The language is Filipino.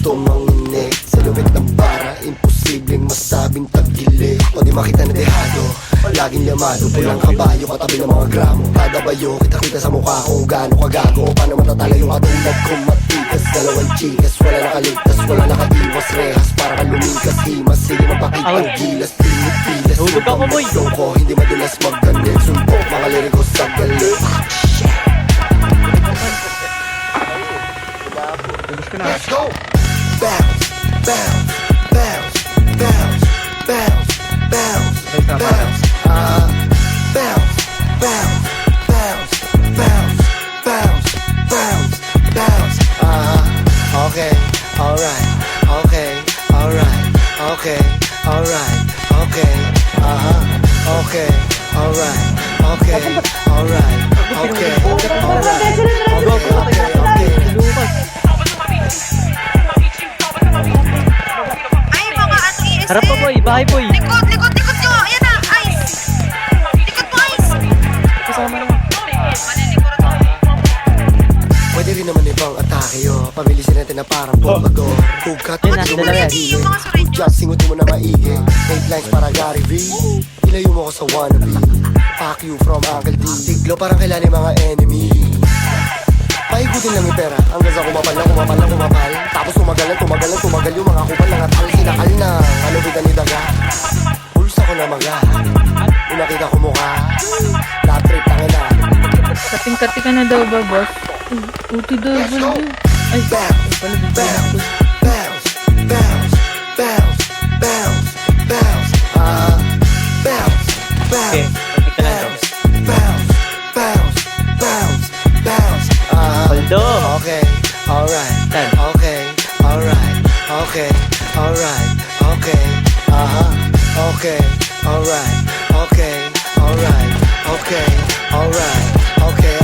gusto manginig sa lumit ng bara, imposibleng masabing tagili o di makita na dehado, laging yamado, pulang kabayo, katabi ng mga gramo. Kada bayo, kita sa mukha kung gaano kagago, o paano matatala yung katulad kong matikas. Dalawang chikas, wala nakaligtas, wala nakaiwas, rehas para kang lumikas, himas, sige mapakitang gilas, pinipilas. Hulog ako, boy. Ko, hindi madulas magganit, sumpok mga liriko sa galit. Let's go! Bounce, bounce, bounce, bounce, bounce, bounce, bounce, bounce, bounce, bounce, bounce, bounce, bounce, bounce. Okay, alright, okay, alright, okay, alright, okay, okay, alright, okay, alright, okay, alright, okay. Ay, mga ano, ESL. Harap pa boy, bahay boy. Likod nyo. Ayan na, ice. Likod mo, ice. Kasama naman. Malilikuran mo. Pwede rin naman ibang atake yo. Pabilisin natin na parang bombador. Tugat Yan na, yung dalawa yan. mga Yung mga surrender. just singutin mo na maigi. 8 lines para Gary V. Ilayo mo ko sa wannabe. Fuck you from Uncle D. Tiglo parang kailan yung mga enemy. Paikutin lang yung pera hanggang sa kumapal. Tapos tumagal yung mga kupal. Nangatal sinakal na ano bida ni daga. Pulsa ko na maga. Kung nakita ko mukha, lahat trip tanga na. Kating-kati ka na daw ba, boss? Uti daw, Let's go! Ay, Bounce, pala bounce, bounce, bounce, bounce, bounce, bounce, bounce, Okay, bounce, pagkita lang daw. bounce, bounce, bounce, bounce, Paldo. okay, alright, Tan. okay, alright, okay, alright, okay, okay, alright, okay, alright, okay, alright, okay,